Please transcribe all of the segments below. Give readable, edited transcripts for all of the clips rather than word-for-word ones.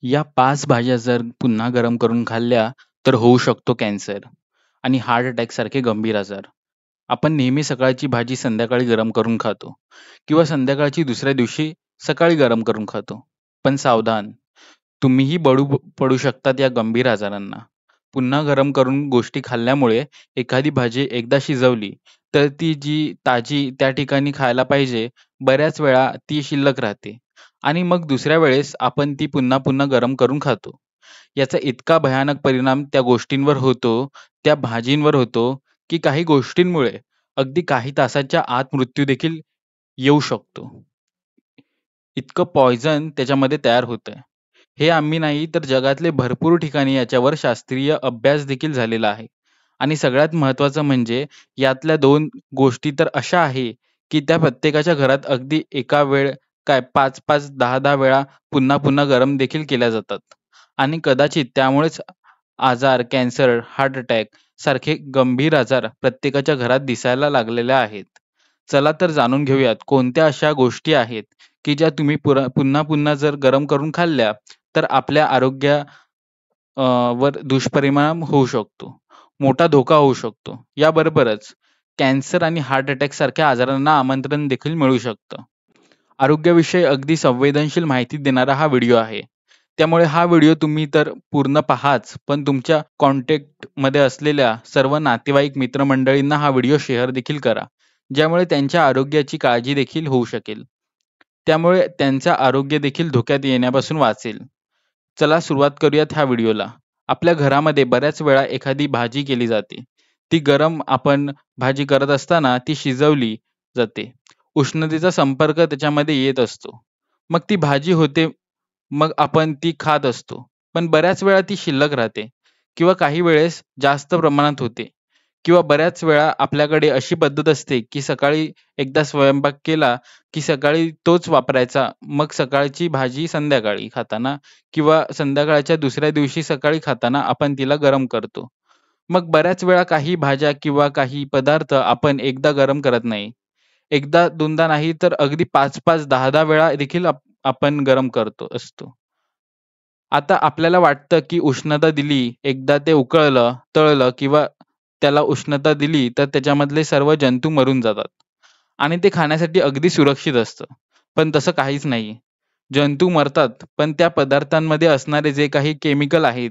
या 5 भाज्या जर पुन्हा गरम करून खाल्ल्या, तर होऊ शकतो कॅन्सर आणि हार्ट अटॅकसारखे गंभीर आजार. आपण नेहमी सकाळची भाजी संध्याकाळी गरम करून खातो किंवा संध्याकाळची दुसऱ्या दिवशी सकाळी गरम करून खातो. पण सावधान, तुम्हीही पडू शकतात या गंभीर आजारांना. पुन्हा गरम करून गोष्टी खाल्ल्यामुळे एखादी भाजी एकदा शिजवली, तर ती जी ताजी त्या ठिकाणी खायला पाहिजे, बऱ्याच वेळा ती शिल्लक राहते आणि मग दुसऱ्या वेळेस आपण ती पुन्हा-पुन्हा गरम करून खातो. याचा इतका भयानक परिणाम त्या गोष्टींवर होतो, त्या भाजींवर होतो, की काही गोष्टींमुळे अगदी काही तासाच्या आत मृत्यू देखील येऊ शकतो. इतकं पॉइझन त्याच्यामध्ये तयार होतंय. हे आम्ही नाही तर जगातले भरपूर ठिकाणी याच्यावर शास्त्रीय अभ्यास देखील झालेला आहे. आणि सगळ्यात महत्त्वाचं म्हणजे यातल्या 2 गोष्टी तर अशा आहे, की त्या प्रत्येकाच्या घरात अगदी एका वेळ काय 5-5, 10-10 वेळा पुन्हा-पुन्हा गरम देखील केल्या जातात. आणि कदाचित त्यामुळेच आजार, कॅन्सर, हार्ट अटॅक सारखे गंभीर आजार प्रत्येकाच्या घरात दिसायला लागलेले आहेत. चला तर जाणून घेऊयात कोणत्या अशा गोष्टी आहेत, की ज्या तुम्ही पुन्हा-पुन्हा जर गरम करून खाल्ल्या, तर आपल्या आरोग्या वर दुष्परिणाम होऊ शकतो. मोठा धोका होऊ शकतो. याबरोबरच कॅन्सर आणि हार्ट अटॅक सारख्या आजारांना आमंत्रण देखील मिळू शकतं. आरोग्याविषयी अगदी संवेदनशील माहिती देणारा हा व्हिडिओ आहे. त्यामुळे हा व्हिडिओ तुम्ही तर पूर्ण पहाच, पण तुमच्या कॉन्टॅक्टमध्ये असलेल्या सर्व नातेवाईक मित्रमंडळींना हा व्हिडिओ शेअर देखील करा. ज्यामुळे त्यांच्या आरोग्याची काळजी देखील होऊ शकेल. त्यामुळे त्यांचं आरोग्य देखील धोक्यात येण्यापासून वाचेल. चला सुरुवात करूयात ह्या व्हिडिओला. आपल्या घरामध्ये बऱ्याच वेळा एखादी भाजी केली जाते. ती गरम आपण भाजी करत असताना ती शिजवली जाते. उष्णतेचा संपर्क त्याच्यामध्ये येत असतो. मग ती भाजी होते, मग आपण ती खात असतो. पण बऱ्याच वेळा ती शिल्लक राहते किंवा काही वेळेस जास्त प्रमाणात होते किंवा बऱ्याच वेळा आपल्याकडे अशी पद्धत असते, की सकाळी एकदा स्वयंपाक केला, की सकाळी तोच वापरायचा. मग सकाळची भाजी संध्याकाळी खाताना किंवा संध्याकाळच्या दुसऱ्या दिवशी सकाळी खाताना आपण तिला गरम करतो. मग बऱ्याच वेळा काही भाज्या किंवा काही पदार्थ आपण एकदा गरम करत नाही. एकदा, दोनदा नाही तर अगदी 5-5, 10-10 वेळा देखील आपण गरम करतो असतो. आता आपल्याला वाटतं, की उष्णता दिली, एकदा ते उकळलं, तळलं किंवा त्याला उष्णता दिली, तर त्याच्यामधले सर्व जंतू मरून जातात आणि ते खाण्यासाठी अगदी सुरक्षित असतं. पण तसं काहीच नाही. जंतू मरतात, पण त्या पदार्थांमध्ये असणारे जे काही केमिकल आहेत,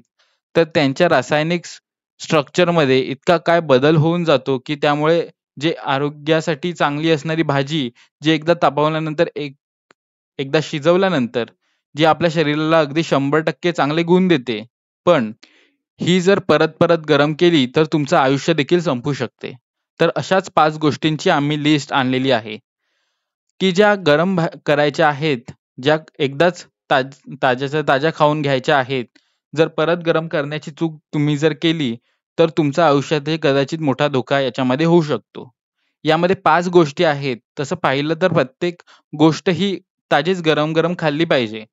तर त्यांच्या रासायनिक स्ट्रक्चरमध्ये इतका काय बदल होऊन जातो, की त्यामुळे जे आरोग्यासाठी चांगली असणारी भाजी, जी एकदा तापवल्यानंतर एकदा शिजवल्यानंतर, जी आपल्या शरीराला अगदी 100% चांगले गुण देते. पण ही जर परत-परत गरम केली, तर तुमचं आयुष्य देखील संपू शकते. तर अशाच 5 गोष्टींची आम्ही लिस्ट आणलेली आहे, की ज्या गरम करायच्या आहेत, ज्या एकदाच ताज्याच्या ताज्या खाऊन घ्यायच्या आहेत. जर परत गरम करण्याची चूक तुम्ही जर केली, तर तुमच्या आयुष्यातही कदाचित मोठा धोका याच्यामध्ये होऊ शकतो. यामध्ये 5 गोष्टी आहेत. तसं पाहिलं तर प्रत्येक गोष्ट ही ताजीच गरम-गरम खाल्ली पाहिजे.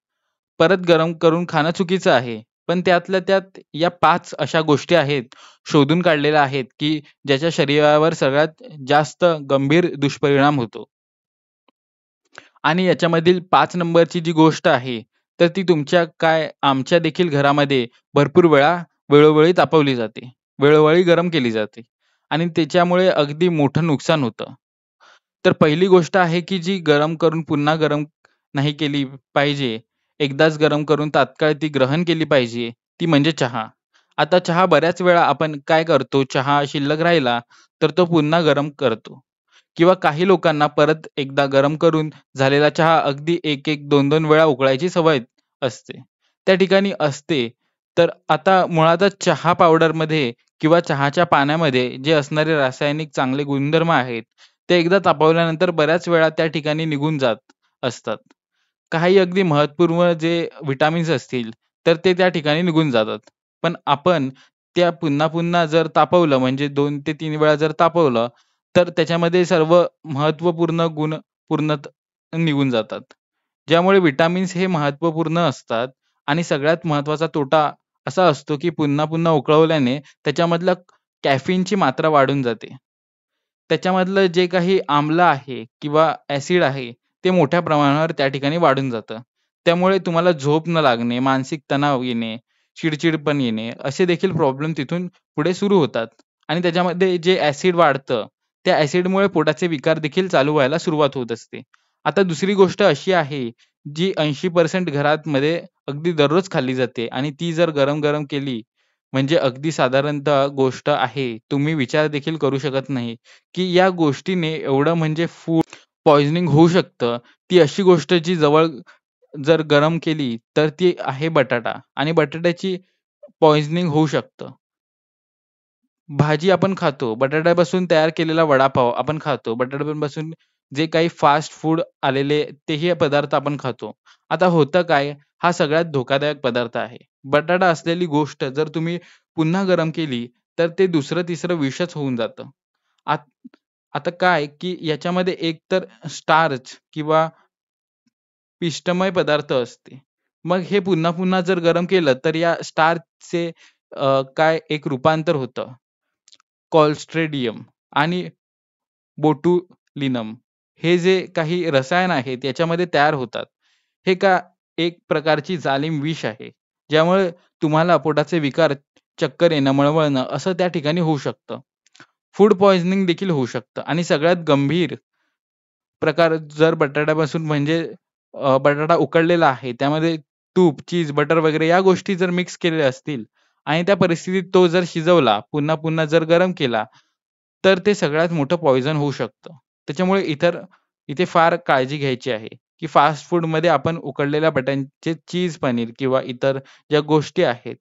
परत गरम करून खाणं चुकीचं आहे. पण त्यातल्या त्यात या 5 अशा गोष्टी आहेत, शोधून काढलेल्या आहेत, की ज्याच्या शरीरावर सगळ्यात जास्त गंभीर दुष्परिणाम होतो. आणि याच्यामधील 5 नंबरची जी गोष्ट आहे, तर ती तुमच्या काय आमच्या देखील घरामध्ये भरपूर वेळा वेळोवेळी तापवली जाते. वेळोवेळी गरम केली जाते आणि त्याच्यामुळे अगदी मोठं नुकसान होतं. तर पहिली गोष्ट आहे, की जी गरम करून पुन्हा गरम नाही केली पाहिजे. एकदाच गरम करून तात्काळ ती ग्रहण केली पाहिजे, ती म्हणजे चहा. आता चहा बऱ्याच वेळा आपण काय करतो, चहा शिल्लक राहिला, तर तो पुन्हा गरम करतो किंवा काही लोकांना परत एकदा गरम करून झालेला चहा अगदी 1-1, 2-2 वेळा उकळायची सवय असते. त्या ठिकाणी असते. तर आता मुळातच चहा पावडरमध्ये किंवा चहाच्या पाण्यामध्ये जे असणारे रासायनिक चांगले गुणधर्म आहेत, ते एकदा तापवल्यानंतर बऱ्याच वेळा त्या ठिकाणी निघून जात असतात. काही अगदी महत्त्वपूर्ण जे व्हिटॅमिन्स असतील, तर ते त्या ठिकाणी निघून जातात. पण आपण त्या पुन्हा-पुन्हा जर तापवलं म्हणजे 2 ते 3 वेळा जर तापवलं, तर त्याच्यामध्ये सर्व महत्त्वपूर्ण गुण निघून जातात. ज्यामुळे व्हिटॅमिन्स हे महत्त्वपूर्ण असतात आणि सगळ्यात महत्त्वाचा तोटा असा असतो, की पुन्हा-पुन्हा उकळवल्याने त्याच्यामधलं कॅफीनची मात्रा वाढून जाते. त्याच्यामधलं जे काही आम्ल आहे किंवा ॲसिड आहे, ते मोठ्या प्रमाणावर त्या ठिकाणी वाढून जातं. त्यामुळे तुम्हाला झोप न लागणे, मानसिक तणाव येणे, चिडचिडपण येणे असे देखील प्रॉब्लेम तिथून पुढे सुरू होतात. आणि त्याच्यामध्ये जे ॲसिड वाढतं, त्या ॲसिडमुळे पोटाचे विकार देखील चालू व्हायला सुरुवात होत असते. आता दुसरी गोष्ट अशी आहे, जी 80% घरामध्ये अगदी दररोज खाल्ली जाते आणि ती जर गरम-गरम केली, म्हणजे अगदी साधारणतः गोष्ट आहे. तुम्ही विचार देखील करू शकत नाही, की या गोष्टीने एवढं म्हणजे फूड पॉइझनिंग होऊ शकतं. ती अशी गोष्ट जी जवळ जर गरम केली, तर ती आहे बटाटा आणि बटाट्याची पॉइझनिंग होऊ शकतं. भाजी आपण खातो. बटाट्यापासून तयार केलेला वडापाव आपण खातो. बटाट्यापासून जे काही फास्ट फूड आलेले तेही पदार्थ आपण खातो. आता होतं काय? हा सगळ्यात धोकादायक पदार्थ आहे. बटाटा असलेली गोष्ट जर तुम्ही पुन्हा गरम केली, तर ते दुसरं-तिसरं विषच होऊन जातं. आत आता काय, की याच्यामध्ये एकतर स्टार्च किंवा पिष्टमय पदार्थ असते. मग हे पुन्हा-पुन्हा जर गरम केलं, तर या स्टार्चचे काय एक रूपांतर होतं. क्लॉस्ट्रिडियम आणि बोटुलिनम हे जे काही रसायन आहेत याच्यामध्ये तयार होतात. हे एक प्रकारची जालीम विष आहे. ज्यामुळे तुम्हाला पोटाचे विकार, चक्कर येणं, मळमळणं असं त्या ठिकाणी होऊ शकतं. फूड पॉइझनिंग देखील होऊ शकतं आणि सगळ्यात गंभीर प्रकार जर बटाट्यापासून म्हणजे बटाटा उकडलेला आहे. त्यामध्ये तूप, चीज, बटर वगैरे या गोष्टी जर मिक्स केलेल्या असतील आणि त्या परिस्थितीत तो जर शिजवला, पुन्हा-पुन्हा जर गरम केला, तर ते सगळ्यात मोठं पॉइझन होऊ शकतं. त्याच्यामुळे इथे फार काळजी घ्यायची आहे, की फास्ट फूडमध्ये आपण उकडलेल्या बटाट्यांचे चीज, पनीर किंवा इतर ज्या गोष्टी आहेत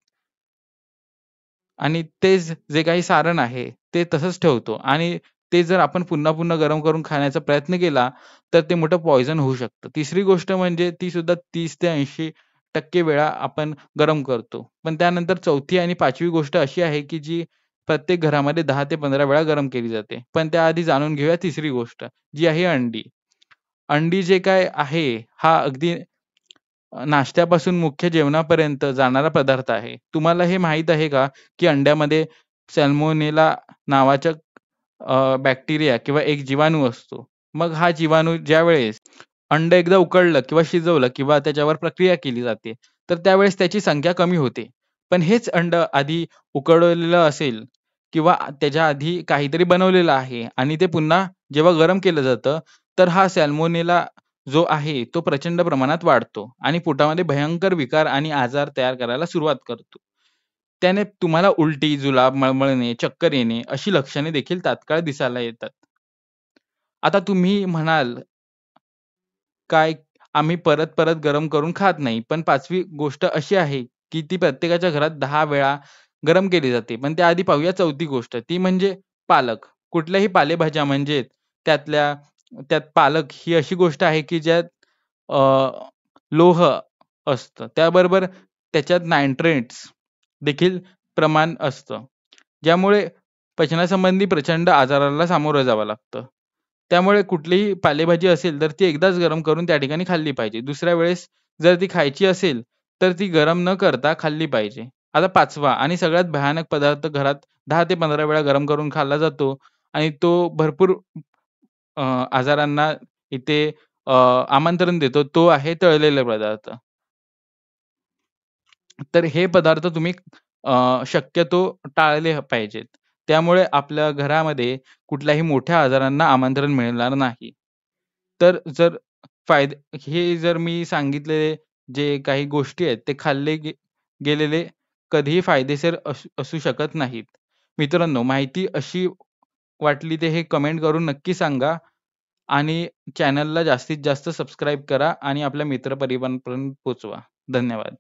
आणि तेच जे काही सारण आहे, ते तसंच ठेवतो आणि ते जर आपण पुन्हा-पुन्हा गरम करून खाण्याचा प्रयत्न केला, तर ते मोठं पॉइझन होऊ शकतं. तिसरी गोष्ट म्हणजे ती सुद्धा 30 ते 80% वेळा आपण गरम करतो. पण त्यानंतर चौथी आणि 5वी गोष्ट अशी आहे, की जी प्रत्येक घरामध्ये 10 ते 15 वेळा गरम केली जाते. पण त्याआधी जाणून घेऊया तिसरी गोष्ट, जी आहे अंडी. अंडी जे काय आहे, हा अगदी नाश्त्यापासून मुख्य जेवणापर्यंत जाणारा पदार्थ आहे. तुम्हाला हे माहीत आहे का, की अंड्यामध्ये सॅल्मोनेला नावाच्या बॅक्टेरिया किंवा एक जीवाणू असतो. मग हा जीवाणू ज्यावेळेस अंड एकदा उकडलं किंवा शिजवलं किंवा त्याच्यावर प्रक्रिया केली जाते, तर त्यावेळेस त्याची संख्या कमी होते. पण हेच अंड आधी उकडवलेलं असेल किंवा त्याच्या आधी काहीतरी बनवलेलं आहे आणि ते पुन्हा जेव्हा गरम केलं जातं, तर हा सॅल्मोनेला जो आहे तो प्रचंड प्रमाणात वाढतो आणि पोटामध्ये भयंकर विकार आणि आजार तयार करायला सुरुवात करतो. त्याने तुम्हाला उलटी, जुलाब, मळमळणे, चक्कर येणे अशी लक्षणे देखील तात्काळ दिसायला येतात. आता तुम्ही म्हणाल, काय आम्ही परत-परत गरम करून खात नाही. पण 5वी गोष्ट अशी आहे, की ती प्रत्येकाच्या घरात 10 वेळा गरम केली जाते. पण त्याआधी पाहूया 4थी गोष्ट, ती म्हणजे पालक. कुठल्याही पालेभाज्या म्हणजे त्यात पालक ही अशी गोष्ट आहे, की ज्यात अ, लोह असतं. त्याबरोबर त्याच्यात नायट्रेट्स देखील प्रमाण असतं. ज्यामुळे पचनासंबंधी प्रचंड आजाराला सामोरं जावं लागतं. त्यामुळे कुठलीही पालेभाजी असेल, तर ती एकदाच गरम करून त्या ठिकाणी खाल्ली पाहिजे. दुसऱ्या वेळेस जर ती खायची असेल, तर ती गरम न करता खाल्ली पाहिजे. आता 5वा आणि सगळ्यात भयानक पदार्थ घरात 10 ते 15 वेळा गरम करून खाल्ला जातो आणि तो भरपूर आजारांना इथे अ, आमंत्रण देतो, तो आहे तळलेले पदार्थ. तर हे पदार्थ तुम्ही शक्यतो टाळले पाहिजेत. त्यामुळे आपल्या घरामध्ये कुठल्याही मोठ्या आजारांना आमंत्रण मिळणार नाही. तर जर हे जर मी सांगितलेले जे काही गोष्टी आहेत, ते खाल्ले गेलेले कधीही फायदेशीर असू शकत नाहीत. मित्रांनो, माहिती अशी वाटली ते हे कमेंट करून नक्की सांगा आणि चॅनलला जास्तीत जास्त सबस्क्राईब करा आणि आपल्या मित्रपरिवारापर्यंत पोहोचवा. धन्यवाद.